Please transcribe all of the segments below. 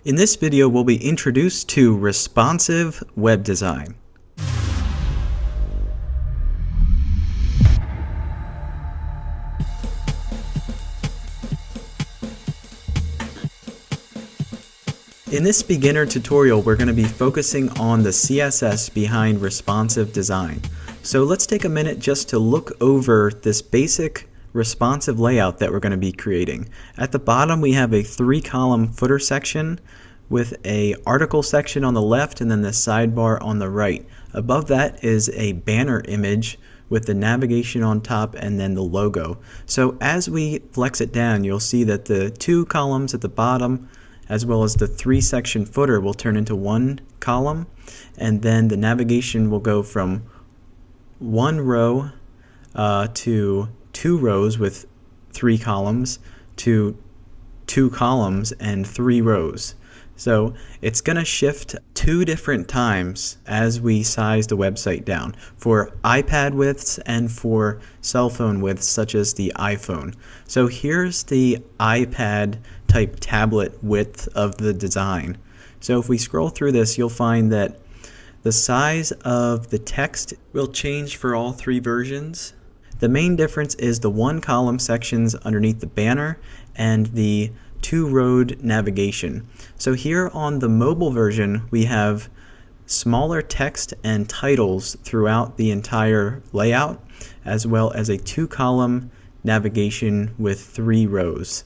In this video, we'll be introduced to responsive web design. In this beginner tutorial, we're going to be focusing on the CSS behind responsive design. So let's take a minute just to look over this basic responsive layout that we're going to be creating. At the bottom, we have a 3-column footer section with a article section on the left and then the sidebar on the right. Above that is a banner image with the navigation on top and then the logo. So as we flex it down, you'll see that the 2 columns at the bottom as well as the 3-section footer will turn into 1 column, and then the navigation will go from 1 row to 2 rows with 3 columns to 2 columns and 3 rows. So it's going to shift 2 different times as we size the website down for iPad widths and for cell phone widths such as the iPhone. So here's the iPad type tablet width of the design. So if we scroll through this, you'll find that the size of the text will change for all 3 versions. The main difference is the 1-column sections underneath the banner and the 2-rowed navigation. So here on the mobile version, we have smaller text and titles throughout the entire layout, as well as a 2-column navigation with 3 rows.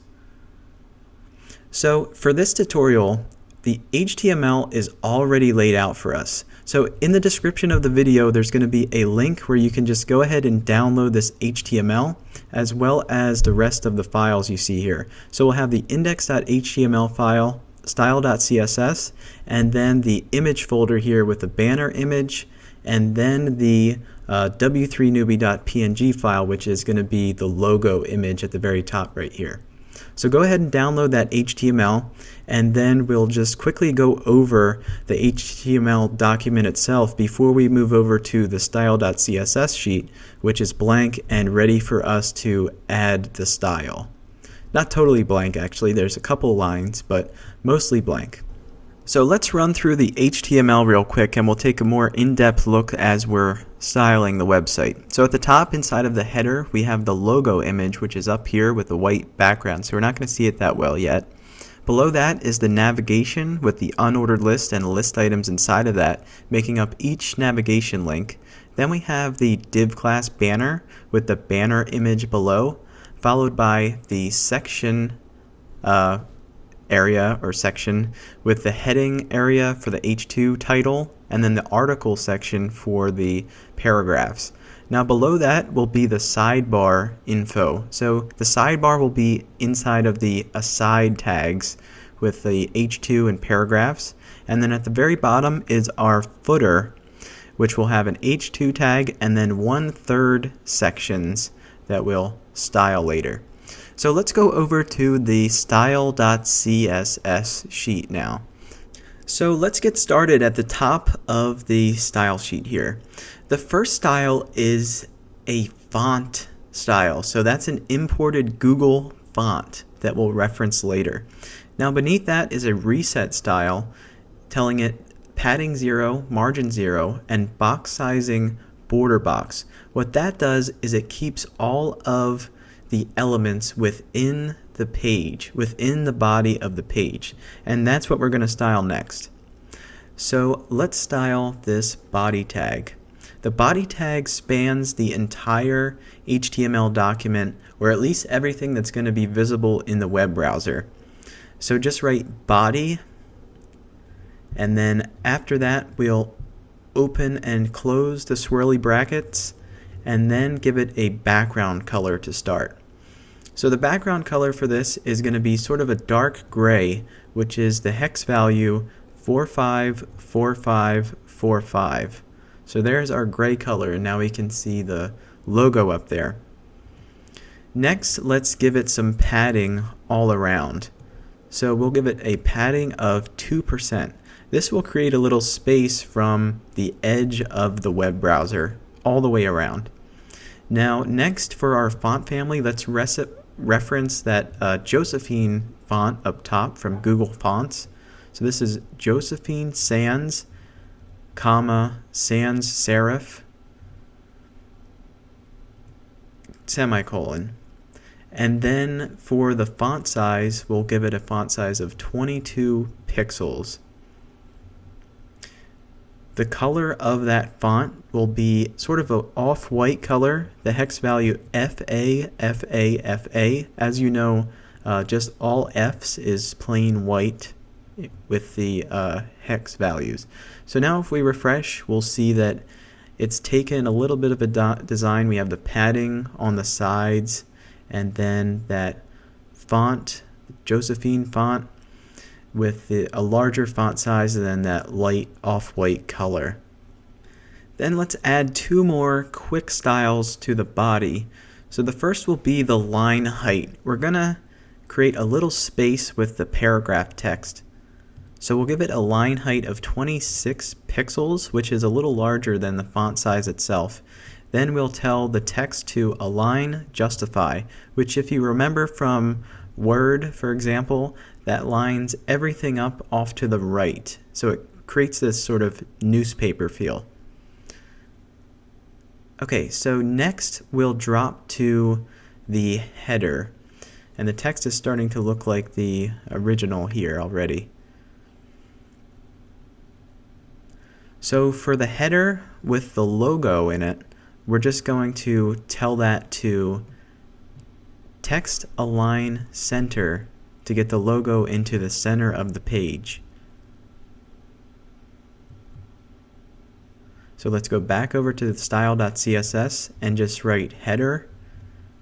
So for this tutorial, the HTML is already laid out for us. So in the description of the video, there's going to be a link where you can just go ahead and download this HTML as well as the rest of the files you see here. So we'll have the index.html file, style.css, and then the image folder here with the banner image, and then the w3newbie.png file, which is going to be the logo image at the very top right here. So go ahead and download that HTML, and then we'll just quickly go over the HTML document itself before we move over to the style.css sheet, which is blank and ready for us to add the style. Not totally blank actually, there's a couple lines, but mostly blank. So let's run through the HTML real quick and we'll take a more in-depth look as we're styling the website. So at the top inside of the header we have the logo image, which is up here with the white background, so we're not going to see it that well yet. Below that is the navigation with the unordered list and list items inside of that, making up each navigation link. Then we have the div class banner with the banner image below, followed by the section area or section with the heading area for the H2 title, and then the article section for the paragraphs. Now below that will be the sidebar info. So the sidebar will be inside of the aside tags with the H2 and paragraphs, and then at the very bottom is our footer, which will have an H2 tag and then 1/3 sections that we'll style later. So let's go over to the style.css sheet now. So let's get started at the top of the style sheet here. The first style is a font style. So that's an imported Google font that we'll reference later. Now beneath that is a reset style telling it padding 0, margin 0, and box sizing border box. What that does is it keeps all of the elements within the page, within the body of the page, and that's what we're going to style next. So let's style this body tag. The body tag spans the entire HTML document, or at least everything that's going to be visible in the web browser. So just write body, and then after that we'll open and close the swirly brackets, and then give it a background color to start. So the background color for this is going to be sort of a dark gray, which is the hex value 454545. So there's our gray color, and now we can see the logo up there. Next, let's give it some padding all around. So we'll give it a padding of 2%. This will create a little space from the edge of the web browser all the way around. Now next for our font family, let's reference that Josephine font up top from Google Fonts. So this is Josephine Sans, comma, sans serif, semicolon. And then for the font size, we'll give it a font size of 22 pixels. The color of that font will be sort of an off-white color, the hex value FA, FA, FA. As you know, just all Fs is plain white with the hex values. So now if we refresh, we'll see that it's taken a little bit of a design. We have the padding on the sides, and then that font, Josephine font, with a larger font size than that light off-white color. Then let's add two more quick styles to the body. So the first will be the line height. We're gonna create a little space with the paragraph text. So we'll give it a line height of 26 pixels, which is a little larger than the font size itself. Then we'll tell the text to align justify, which if you remember from Word, for example, that lines everything up off to the right. So it creates this sort of newspaper feel. Okay, so next we'll drop to the header. And the text is starting to look like the original here already. So for the header with the logo in it, we're just going to tell that to text align center to get the logo into the center of the page. So let's go back over to the style.css and just write header,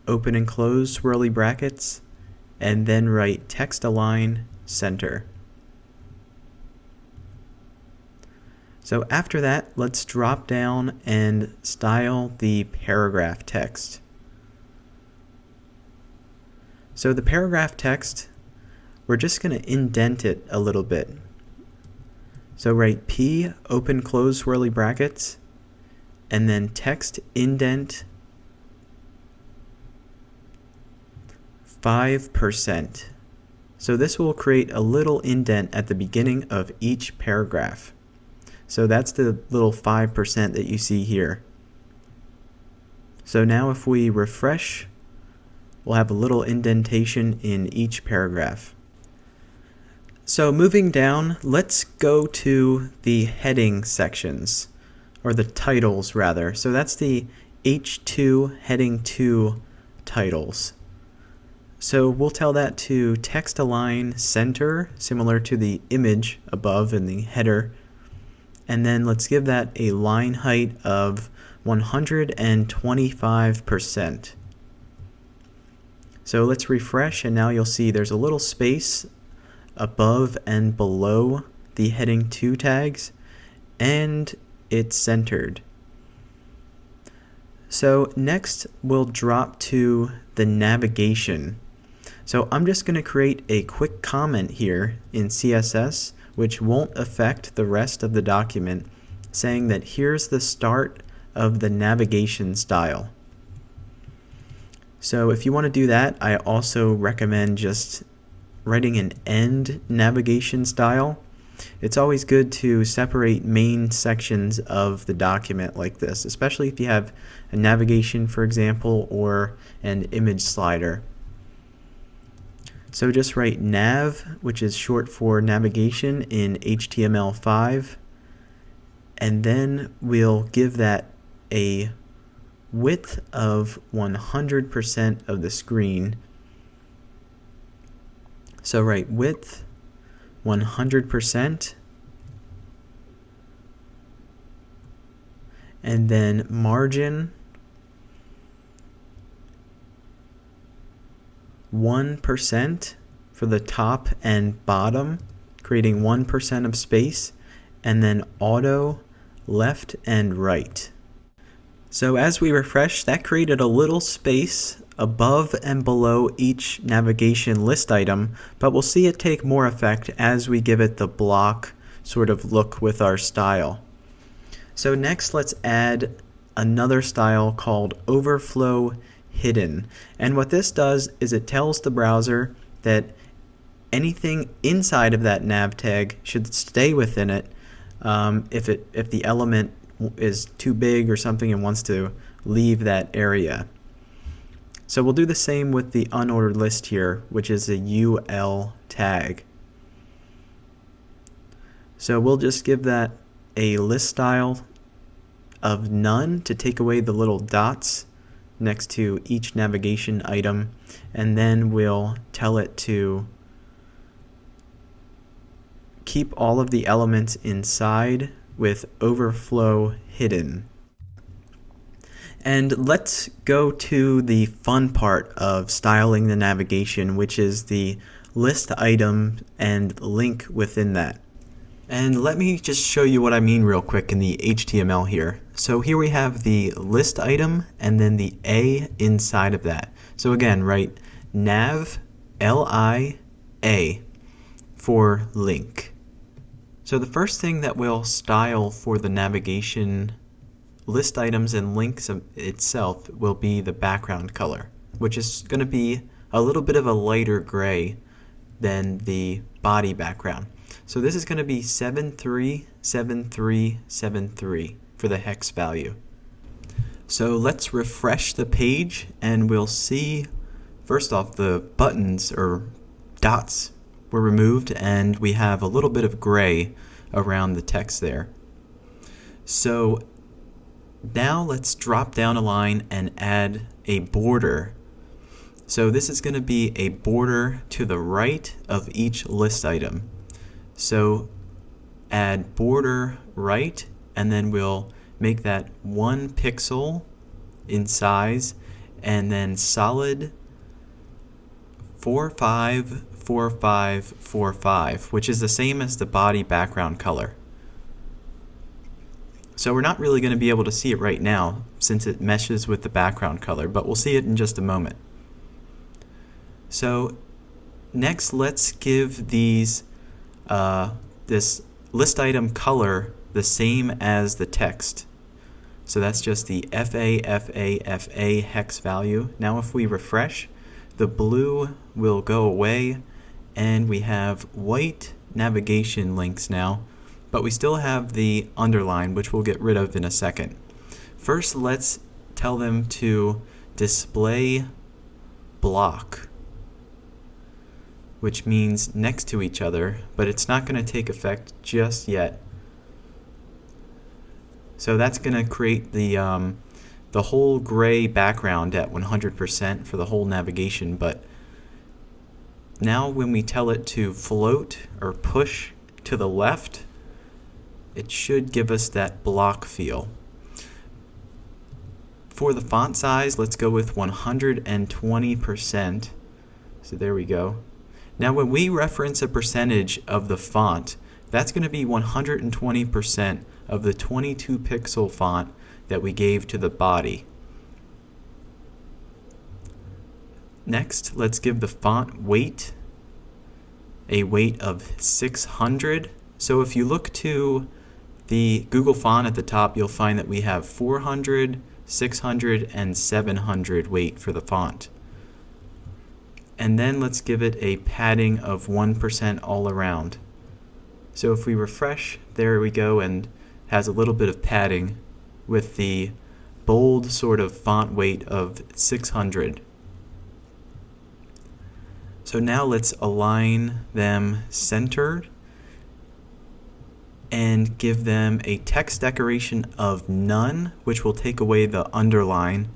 open and close swirly brackets, and then write text align center. So after that, let's drop down and style the paragraph text. So the paragraph text, we're just going to indent it a little bit. So write P, open close swirly brackets, and then text indent 5%. So this will create a little indent at the beginning of each paragraph. So that's the little 5% that you see here. So now if we refresh, we'll have a little indentation in each paragraph. So moving down, let's go to the heading sections, or the titles rather. So that's the H2 heading 2 titles. So we'll tell that to text align center, similar to the image above in the header. And then let's give that a line height of 125%. So let's refresh, and now you'll see there's a little space above and below the heading 2 tags, and it's centered. So next we'll drop to the navigation. So I'm just going to create a quick comment here in CSS which won't affect the rest of the document, saying that here's the start of the navigation style. So if you want to do that, I also recommend just writing an end navigation style. It's always good to separate main sections of the document like this, especially if you have a navigation, for example, or an image slider. So just write nav, which is short for navigation, in HTML5, and then we'll give that a width of 100% of the screen. So write width 100%, and then margin 1% for the top and bottom, creating 1% of space, and then auto left and right. So as we refresh, that created a little space above and below each navigation list item, but we'll see it take more effect as we give it the block sort of look with our style. So next let's add another style called overflow hidden. And what this does is it tells the browser that anything inside of that nav tag should stay within it. If the element is too big or something and wants to leave that area. So we'll do the same with the unordered list here, which is a UL tag. So we'll just give that a list style of none to take away the little dots next to each navigation item, and then we'll tell it to keep all of the elements inside with overflow hidden. And let's go to the fun part of styling the navigation, which is the list item and link within that. And let me just show you what I mean real quick in the HTML here. So here we have the list item and then the A inside of that. So again, write nav LIA for link. So the first thing that we'll style for the navigation list items and links itself will be the background color, which is going to be a little bit of a lighter gray than the body background. So this is going to be 737373 for the hex value. So let's refresh the page and we'll see, first off, the buttons or dots were removed and we have a little bit of gray around the text there. So now let's drop down a line and add a border. So this is going to be a border to the right of each list item. So add border right, and then we'll make that 1 pixel in size, and then solid 454545, which is the same as the body background color. So we're not really going to be able to see it right now since it meshes with the background color, but we'll see it in just a moment. So next, let's give these this list item color the same as the text. So that's just the FA hex value. Now if we refresh, the blue will go away and we have white navigation links now, but we still have the underline, which we'll get rid of in a second. First, let's tell them to display block, which means next to each other, but it's not going to take effect just yet. So that's going to create the whole gray background at 100% for the whole navigation, but now when we tell it to float or push to the left, it should give us that block feel. For the font size, let's go with 120%. So there we go. Now when we reference a percentage of the font, that's going to be 120% of the 22 pixel font that we gave to the body. Next, let's give the font weight a weight of 600. So if you look to the Google font at the top, you'll find that we have 400, 600, and 700 weight for the font. And then let's give it a padding of 1% all around. So if we refresh, there we go, and has a little bit of padding with the bold sort of font weight of 600. So now let's align them centered and give them a text decoration of none, which will take away the underline.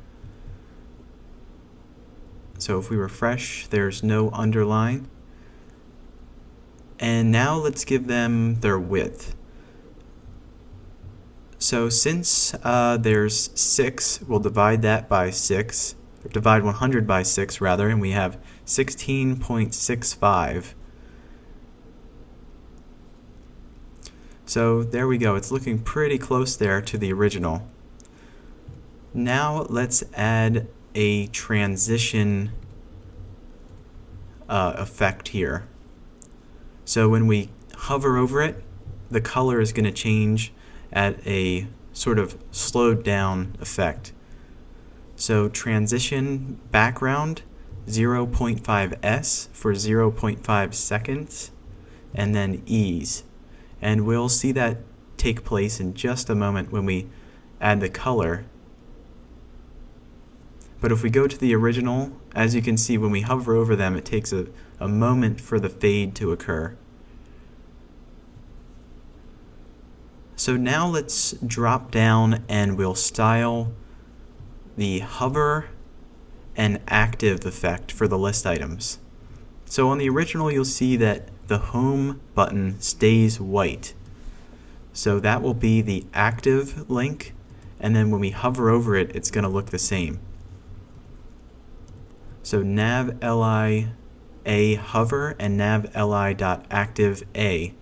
So if we refresh, there's no underline. And now let's give them their width. So since there's 6, we'll divide that by 6, or divide 100 by 6 rather, and we have 16.65. So there we go, it's looking pretty close there to the original. Now let's add a transition effect here. So when we hover over it, the color is going to change at a sort of slowed down effect. So transition background, 0.5s for 0.5 seconds, and then ease. And we'll see that take place in just a moment when we add the color. But if we go to the original, as you can see, when we hover over them, it takes a moment for the fade to occur. So now let's drop down and we'll style the hover and active effect for the list items. So on the original, you'll see that the home button stays white. So that will be the active link, and then when we hover over it, it's going to look the same. So nav li a hover and nav li.active a.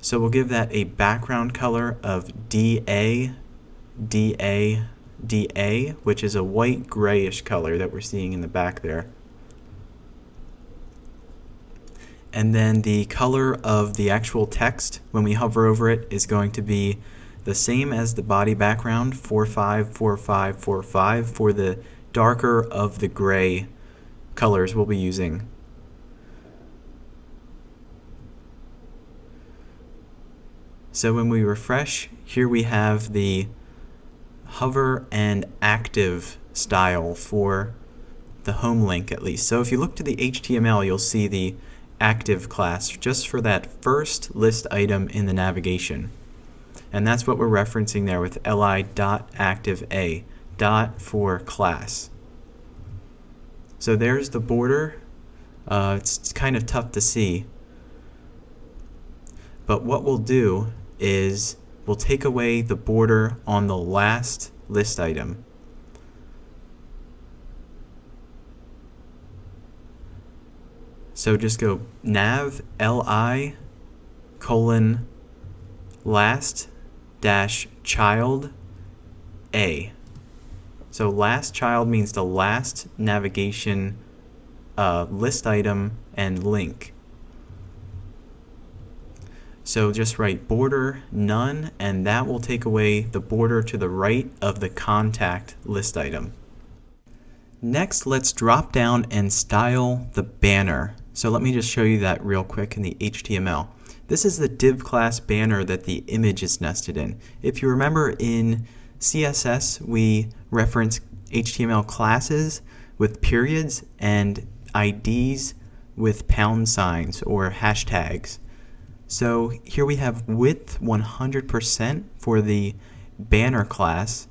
So we'll give that a background color of DA, DA, DA, which is a white grayish color that we're seeing in the back there. And then the color of the actual text when we hover over it is going to be the same as the body background, 454545 for the darker of the gray colors we'll be using. So when we refresh, here we have the hover and active style for the home link at least. So if you look to the HTML, you'll see the active class just for that first list item in the navigation. And that's what we're referencing there with li.activeA, dot for class. So there's the border. It's kind of tough to see. But what we'll do is we'll take away the border on the last list item. So just go nav li colon last dash child a. So last child means the last navigation list item and link. So just write border none, and that will take away the border to the right of the contact list item. Next, let's drop down and style the banner. So let me just show you that real quick in the HTML. This is the div class banner that the image is nested in. If you remember in CSS, we reference HTML classes with periods and IDs with pound signs or hashtags. So here we have width 100% for the banner class,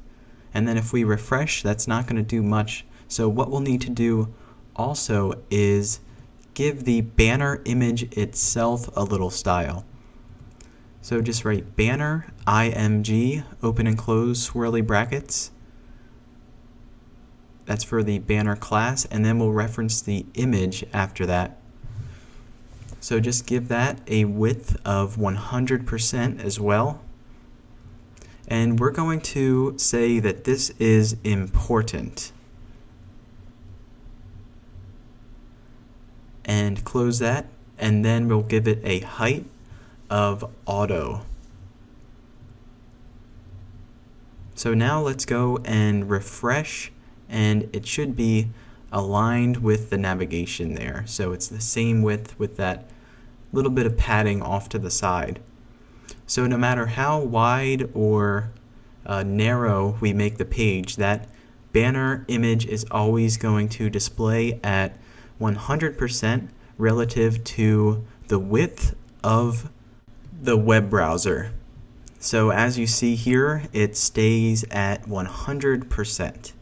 and then if we refresh, that's not going to do much. So what we'll need to do also is give the banner image itself a little style. So just write banner img open and close swirly brackets. That's for the banner class, and then we'll reference the image after that. So just give that a width of 100% as well. And we're going to say that this is important. And close that, and then we'll give it a height of auto. So now let's go and refresh, and it should be aligned with the navigation there. So it's the same width with that little bit of padding off to the side. So no matter how wide or narrow we make the page, that banner image is always going to display at 100% relative to the width of the web browser. So as you see here, it stays at 100%.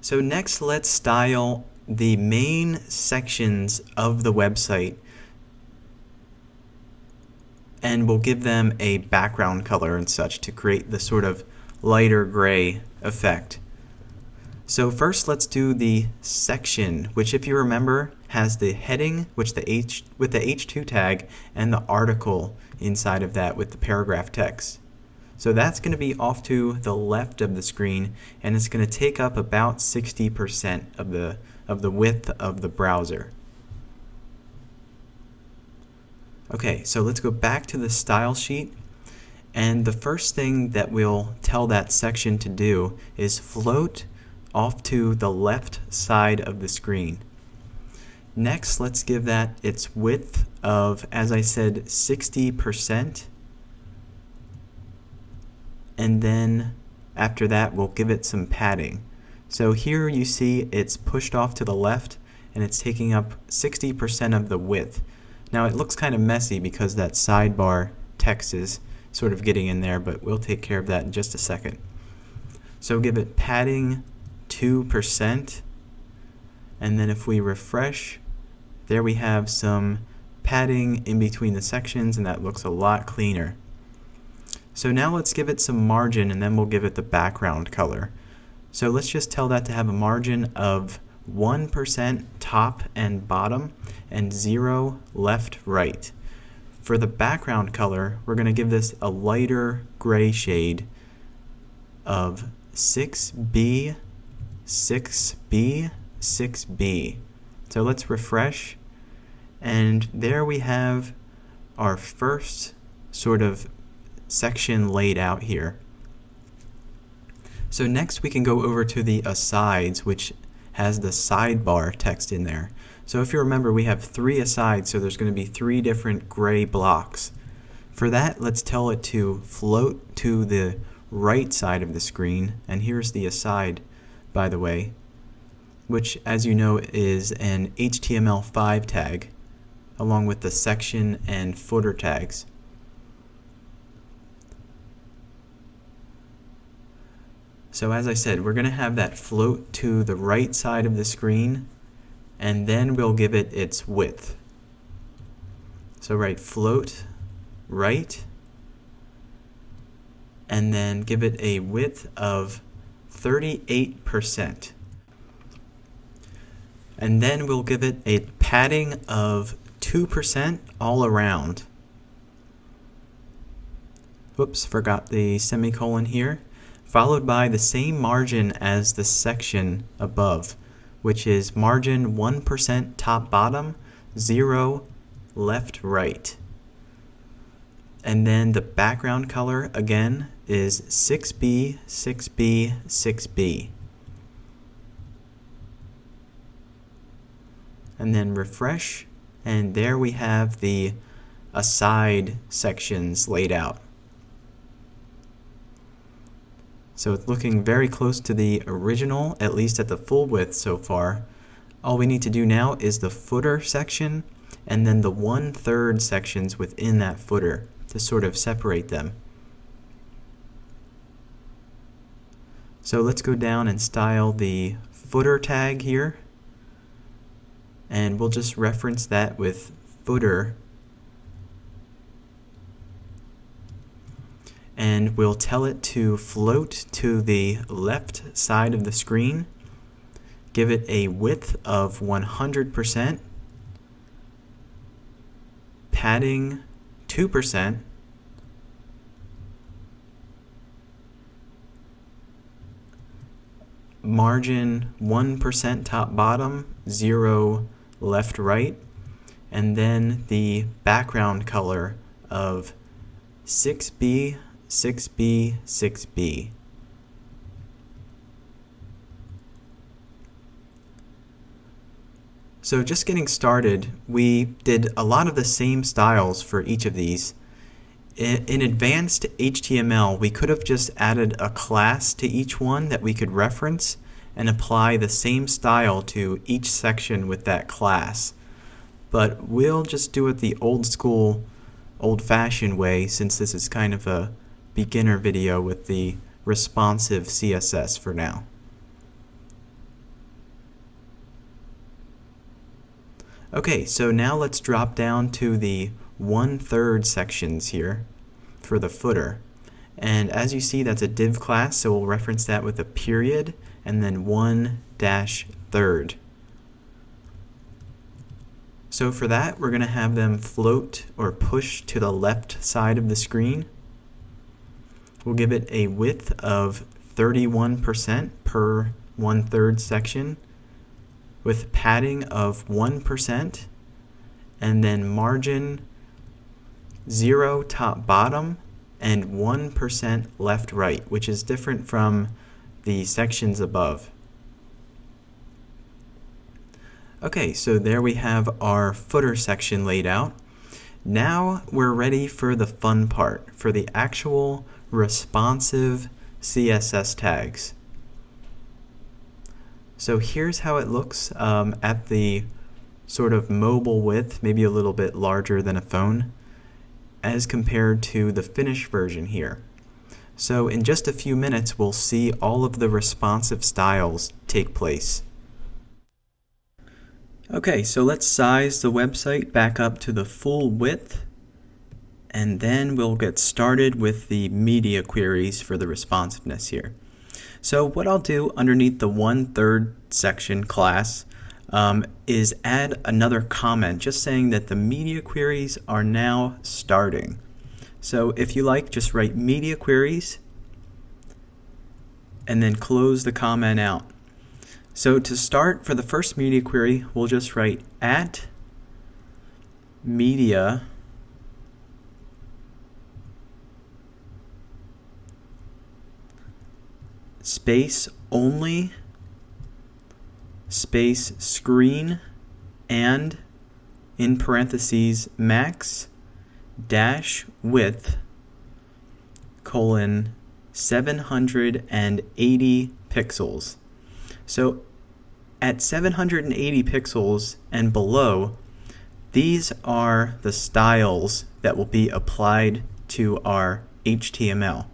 So next, let's style the main sections of the website, and we'll give them a background color and such to create the sort of lighter gray effect. So first, let's do the section, which, if you remember, has the heading, which with the H2 tag, and the article inside of that with the paragraph text. So that's going to be off to the left of the screen, and it's going to take up about 60% of the width of the browser. Okay, so let's go back to the style sheet, and the first thing that we'll tell that section to do is float off to the left side of the screen. Next, let's give that its width of, as I said, 60%. And then after that, we'll give it some padding. So here you see it's pushed off to the left and it's taking up 60% of the width. Now it looks kind of messy because that sidebar text is sort of getting in there, but we'll take care of that in just a second. So give it padding 2%, and then if we refresh, there we have some padding in between the sections, and that looks a lot cleaner. So now let's give it some margin, and then we'll give it the background color. So let's just tell that to have a margin of 1% top and bottom and 0 left right. For the background color, we're going to give this a lighter gray shade of 6B, 6B, 6B. So let's refresh, and there we have our first sort of section laid out here. So next we can go over to the asides, which has the sidebar text in there. So if you remember, we have 3 asides, so there's going to be 3 different gray blocks. For that, let's tell it to float to the right side of the screen, and here's the aside, by the way, which, as you know, is an HTML5 tag, along with the section and footer tags. So as I said, we're going to have that float to the right side of the screen, and then we'll give it its width. So write float right, and then give it a width of 38%. And then we'll give it a padding of 2% all around. Whoops, forgot the semicolon here. Followed by the same margin as the section above, which is margin 1% top bottom, 0 left right. And then the background color again is 6B, 6B, 6B. And then refresh, and there we have the aside sections laid out. So it's looking very close to the original, at least at the full width so far. All we need to do now is the footer section and then the 1/3 sections within that footer to sort of separate them. So let's go down and style the footer tag here, and we'll just reference that with footer, and we'll tell it to float to the left side of the screen, give it a width of 100%, padding 2%, margin 1% top bottom, 0 left right, and then the background color of 6B, 6B, 6B. So just getting started, we did a lot of the same styles for each of these. In advanced HTML, we could have just added a class to each one that we could reference and apply the same style to each section with that class. But we'll just do it the old school, old-fashioned way, since this is kind of a beginner video with the responsive CSS for now. Okay, so now let's drop down to the 1/3 sections here for the footer. And as you see, that's a div class, so we'll reference that with a period and then 1-3rd. So for that, we're going to have them float or push to the left side of the screen. We'll give it a width of 31% per 1/3 section with padding of 1% and then margin 0 top bottom and 1% left right, which is different from the sections above. Okay, so there we have our footer section laid out. Now we're ready for the fun part, for the actual responsive CSS tags. So here's how it looks at the sort of mobile width, maybe a little bit larger than a phone, as compared to the finished version here. So in just a few minutes, we'll see all of the responsive styles take place. Okay, so let's size the website back up to the full width, and then we'll get started with the media queries for the responsiveness here. So what I'll do underneath the 1/3 section class is add another comment just saying that the media queries are now starting. So if you like, just write media queries and then close the comment out. So to start, for the first media query, we'll just write at media space only space screen and in parentheses max dash width colon 780 pixels. So at 780 pixels and below, these are the styles that will be applied to our HTML.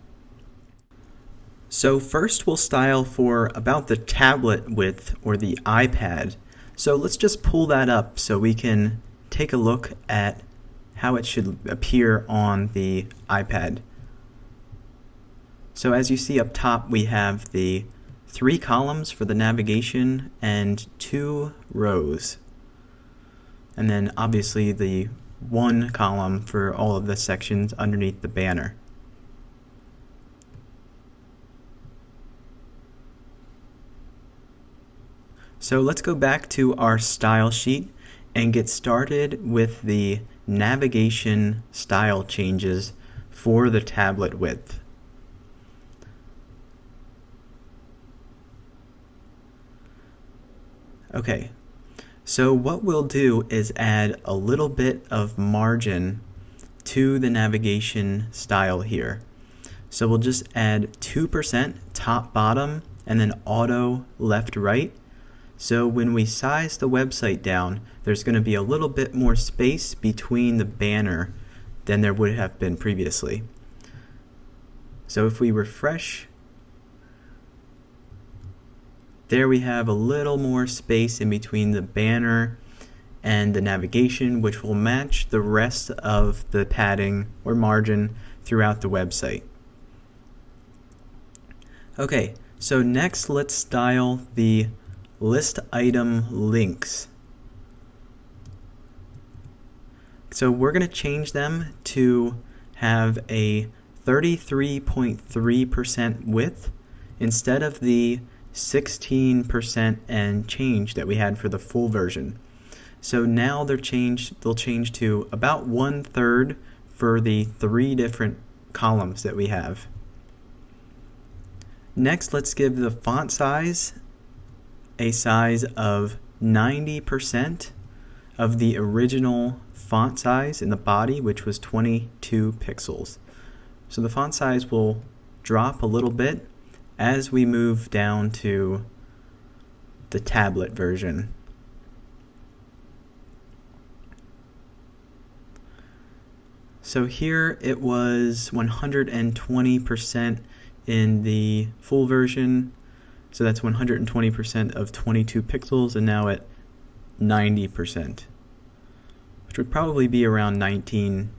So first we'll style for about the tablet width or the iPad. So let's just pull that up so we can take a look at how it should appear on the iPad. So as you see up top, we have the 3 columns for the navigation and 2 rows. And then obviously the 1 column for all of the sections underneath the banner. So let's go back to our style sheet and get started with the navigation style changes for the tablet width. Okay, so what we'll do is add a little bit of margin to the navigation style here. So we'll just add 2% top bottom and then auto left right. So when we size the website down, there's going to be a little bit more space between the banner than there would have been previously. So if we refresh, there we have a little more space in between the banner and the navigation, which will match the rest of the padding or margin throughout the website. Okay, so next let's style the list item links. So we're going to change them to have a 33.3% width instead of the 16% and change that we had for the full version. So now they'll change to about 1/3 for the 3 different columns that we have. Next, let's give the font size a size of 90% of the original font size in the body, which was 22 pixels. So the font size will drop a little bit as we move down to the tablet version. So here it was 120% in the full version. So that's 120% of 22 pixels, and now at 90%, which would probably be around 19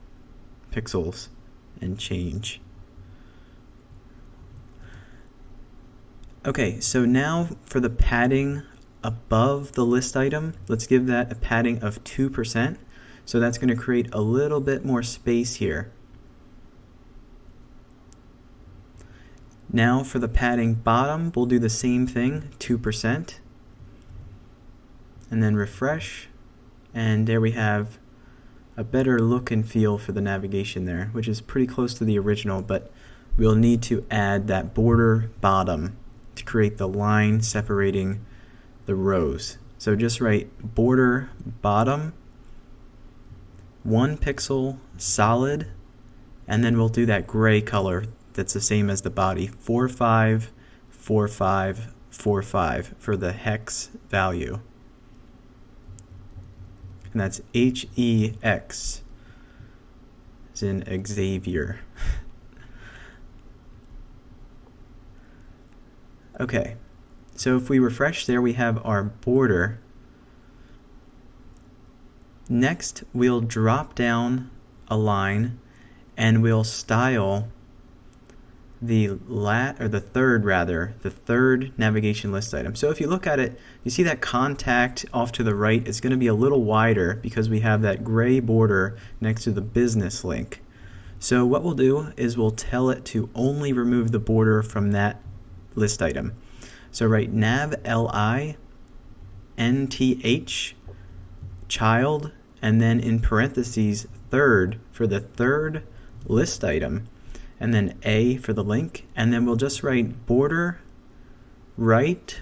pixels and change. Okay, so now for the padding above the list item, let's give that a padding of 2%. So that's going to create a little bit more space here. Now for the padding bottom, we'll do the same thing, 2%. And then refresh, and there we have a better look and feel for the navigation there, which is pretty close to the original, but we'll need to add that border bottom to create the line separating the rows. So just write border bottom, 1 pixel solid, and then we'll do that gray color that's the same as the body, 454545 for the hex value. And that's HEX, as in Xavier. Okay, so if we refresh there, we have our border. Next, we'll drop down a line and we'll style the third navigation list item. So if you look at it, you see that contact off to the right is going to be a little wider because we have that gray border next to the business link. So what we'll do is we'll tell it to only remove the border from that list item. So write nav li nth child, and then in parentheses third for the third list item, and then A for the link, and then we'll just write border right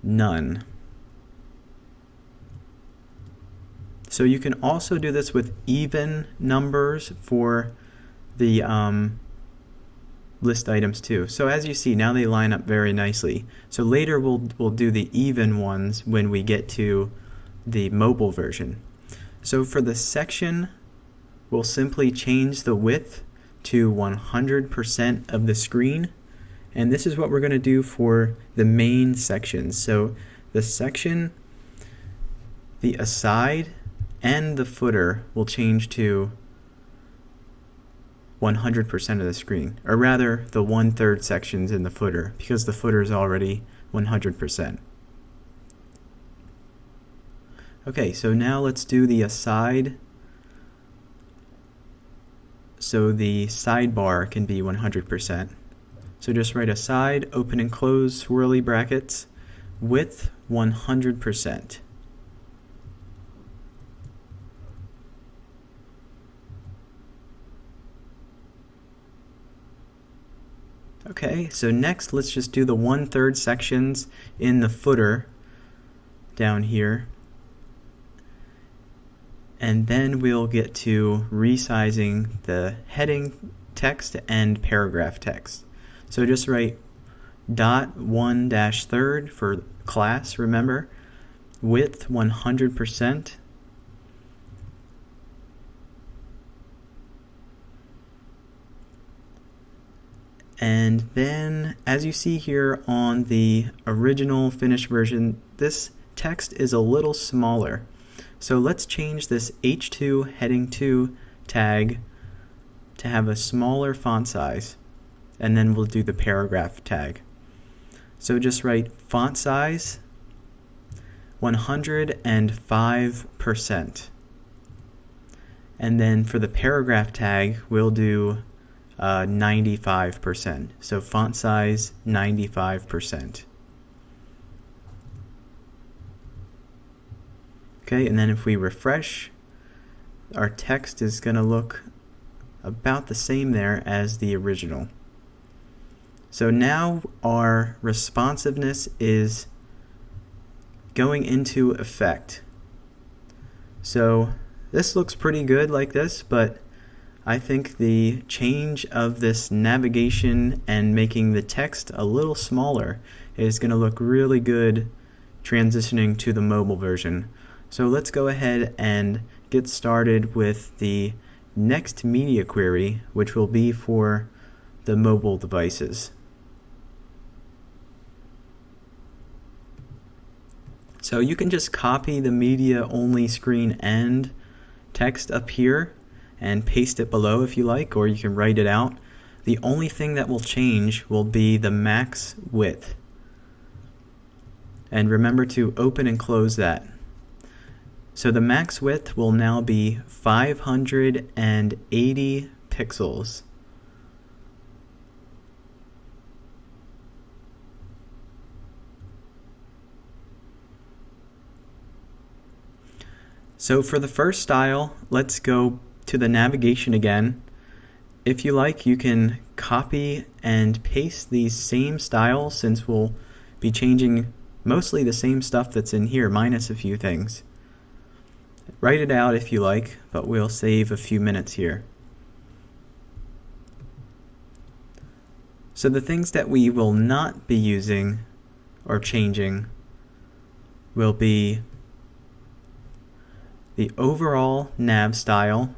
none. So you can also do this with even numbers for the list items too. So as you see, now they line up very nicely. So later we'll do the even ones when we get to the mobile version. So for the section, we'll simply change the width to 100% of the screen. And this is what we're going to do for the main sections. So the section, the aside, and the footer will change to 100% of the screen, or rather the 1/3 sections in the footer, because the footer is already 100%. Okay, so now let's do the aside. So the sidebar can be 100%. So just write aside, open and close swirly brackets, width 100%. Okay, so next let's just do the 1/3 sections in the footer down here. And then we'll get to resizing the heading text and paragraph text. So just write .1-third for class, remember, width 100%. And then, as you see here on the original finished version, this text is a little smaller. So let's change this H2 heading 2 tag to have a smaller font size, and then we'll do the paragraph tag. So just write font size 105%. And then for the paragraph tag, we'll do 95%. So font size 95%. Okay, and then if we refresh, our text is going to look about the same there as the original. So now our responsiveness is going into effect. So this looks pretty good like this, but I think the change of this navigation and making the text a little smaller is going to look really good transitioning to the mobile version. So let's go ahead and get started with the next media query, which will be for the mobile devices. So you can just copy the media only screen and text up here and paste it below if you like, or you can write it out. The only thing that will change will be the max width. And remember to open and close that. So the max width will now be 580 pixels. So for the first style, let's go to the navigation again, If you like, you can copy and paste these same styles, since we'll be changing mostly the same stuff that's in here, minus a few things. Write it out if you like, but we'll save a few minutes here. So the things that we will not be using or changing will be the overall nav style,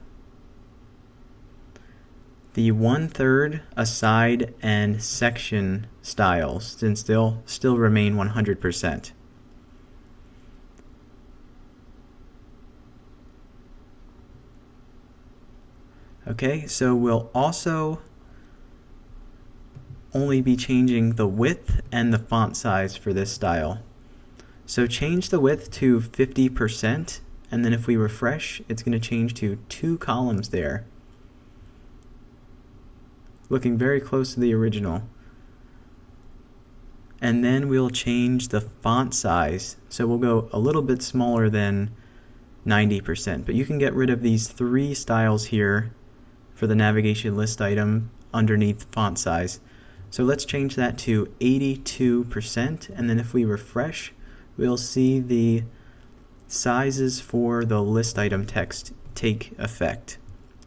the 1/3 aside and section styles, since they'll still remain 100%. Okay, so we'll also only be changing the width and the font size for this style. So change the width to 50%, and then if we refresh, it's going to change to 2 columns there. Looking very close to the original. And then we'll change the font size. So we'll go a little bit smaller than 90%, but you can get rid of these 3 styles here for the navigation list item underneath font size. So let's change that to 82%, and then if we refresh, we'll see the sizes for the list item text take effect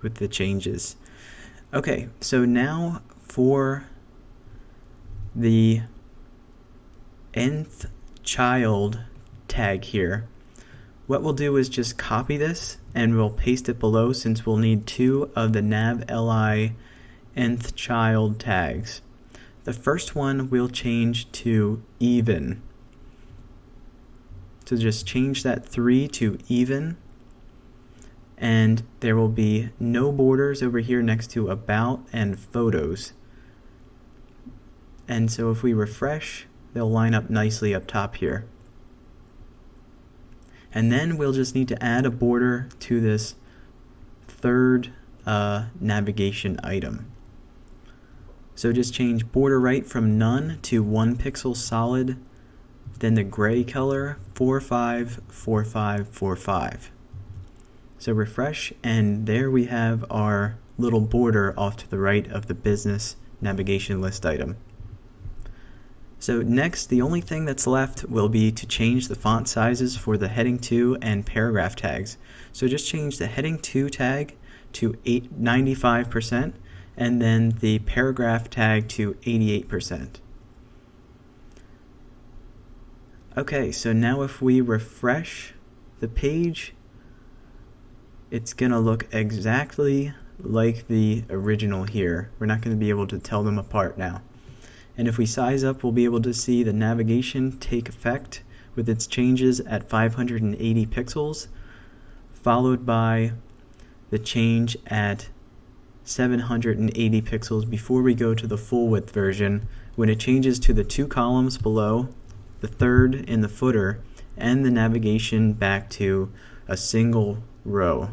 with the changes. Okay, so now for the nth child tag here, what we'll do is just copy this and we'll paste it below, since we'll need 2 of the nav.li nth child tags. The first one we'll change to even. So just change that 3 to even, and there will be no borders over here next to about and photos. And so if we refresh, they'll line up nicely up top here. And then we'll just need to add a border to this third navigation item. So just change border right from none to 1 pixel solid, then the gray color 454545. So refresh, and there we have our little border off to the right of the business navigation list item. So next, the only thing that's left will be to change the font sizes for the heading 2 and paragraph tags. So just change the heading 2 tag to 95%, and then the paragraph tag to 88%. Okay, so now if we refresh the page, it's going to look exactly like the original here. We're not going to be able to tell them apart now. And if we size up, we'll be able to see the navigation take effect with its changes at 580 pixels, followed by the change at 780 pixels before we go to the full width version, when it changes to the 2 columns below, the third in the footer, and the navigation back to a single row.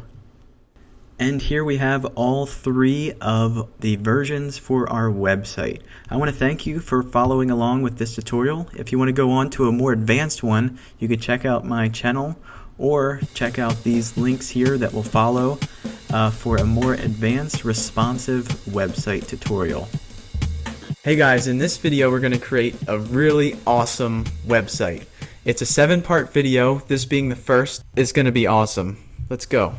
And here we have all 3 of the versions for our website. I want to thank you for following along with this tutorial. If you want to go on to a more advanced one, you could check out my channel or check out these links here that will follow for a more advanced responsive website tutorial. Hey guys, in this video we're going to create a really awesome website. It's a 7-part video. This being the first is going to be awesome. Let's go.